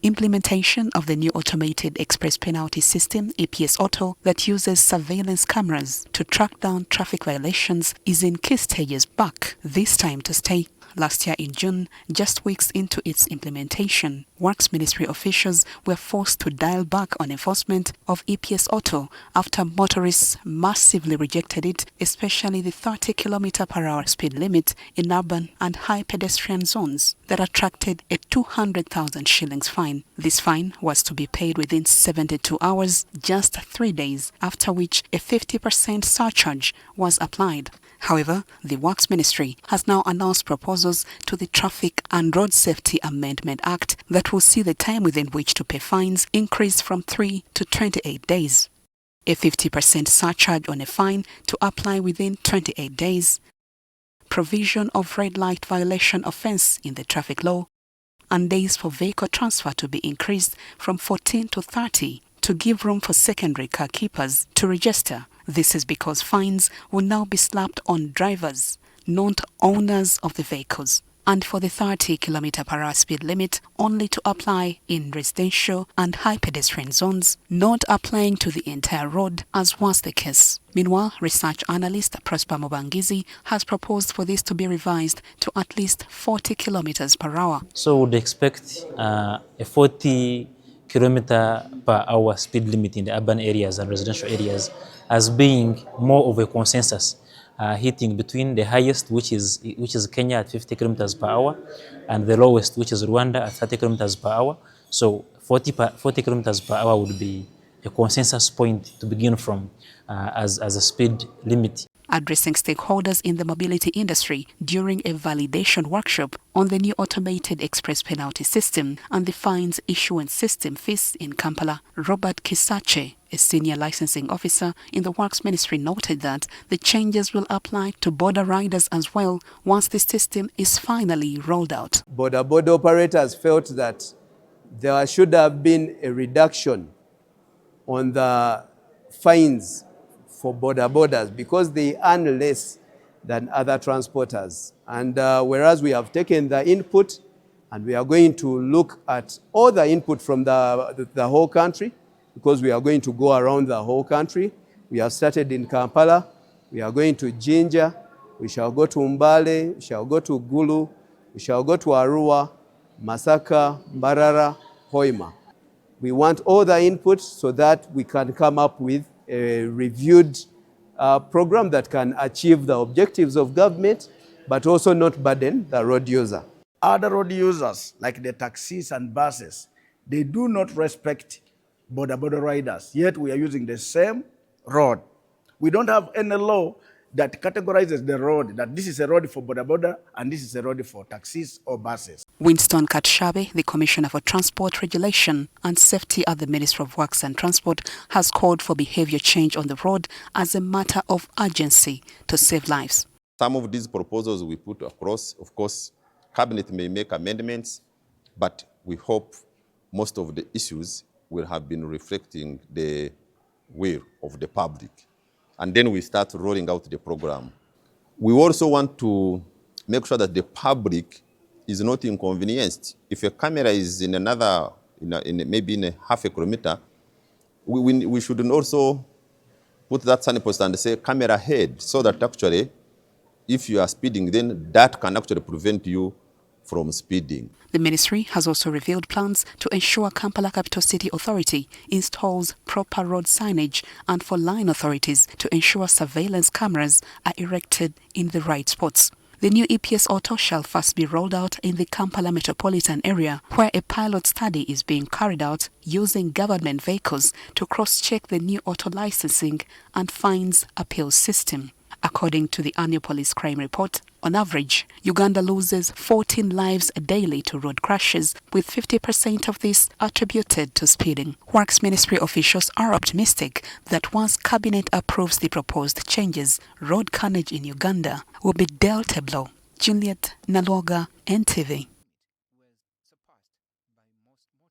Implementation of the new automated express penalty system, EPS Auto, that uses surveillance cameras to track down traffic violations is in key stages back, this time to stay. Last year in June, just weeks into its implementation, Works Ministry officials were forced to dial back on enforcement of EPS Auto after motorists massively rejected it, especially the 30 km/h speed limit in urban and high pedestrian zones that attracted a 200,000 shillings fine. This fine was to be paid within 72 hours, just 3 days, after which a 50% surcharge was applied. However, the Works Ministry has now announced proposals to the Traffic and Road Safety Amendment Act that will see the time within which to pay fines increase from 3 to 28 days. A 50% surcharge on a fine to apply within 28 days. Provision of red light violation offence in the traffic law, and days for vehicle transfer to be increased from 14 to 30 to give room for secondary car keepers to register. This is because fines will now be slapped on drivers, not owners of the vehicles, and for the 30 km/h speed limit only to apply in residential and high pedestrian zones, not applying to the entire road as was the case. Meanwhile, research analyst Prosper Mobangizi has proposed for this to be revised to at least 40 km/h. So would expect a 40 km/h speed limit in the urban areas and residential areas as being more of a consensus, hitting between the highest, which is Kenya at 50 km/h, and the lowest, which is Rwanda at 30 km/h. So 40 km/h would be a consensus point to begin from as a speed limit. Addressing stakeholders in the mobility industry during a validation workshop on the new automated express penalty system and the fines issuance system FIS in Kampala, Robert Kisache, a senior licensing officer in the Works Ministry, noted that the changes will apply to border riders as well once the system is finally rolled out. Border operators felt that there should have been a reduction on the fines for borders because they earn less than other transporters. And whereas we have taken the input and we are going to look at all the input from the whole country, because we are going to go around the whole country. We have started in Kampala, we are going to Jinja, we shall go to Mbale, we shall go to Gulu, we shall go to Arua, Masaka, Mbarara, Hoima. We want all the input so that we can come up with a reviewed program that can achieve the objectives of government, but also not burden the road user. Other road users, like the taxis and buses, they do not respect border riders, yet we are using the same road. We don't have any law that categorizes the road, that this is a road for border and this is a road for taxis or buses. Winston Katshabe, the Commissioner for Transport Regulation and Safety at the Ministry of Works and Transport, has called for behavior change on the road as a matter of urgency to save lives. Some of these proposals we put across, of course, Cabinet may make amendments, but we hope most of the issues will have been reflecting the will of the public. And then we start rolling out the program. We also want to make sure that the public is not inconvenienced. If a camera is in another, maybe in a half a kilometer, we should also put that signpost and say camera ahead, so that actually, if you are speeding, then that can actually prevent you from speeding. The ministry has also revealed plans to ensure Kampala Capital City Authority installs proper road signage and for line authorities to ensure surveillance cameras are erected in the right spots. The new EPS Auto shall first be rolled out in the Kampala Metropolitan area, where a pilot study is being carried out using government vehicles to cross-check the new auto licensing and fines appeal system. According to the annual police crime report, on average, Uganda loses 14 lives daily to road crashes, with 50% of this attributed to speeding. Works Ministry officials are optimistic that once Cabinet approves the proposed changes, road carnage in Uganda will be dealt a blow. Juliet Naloga, NTV.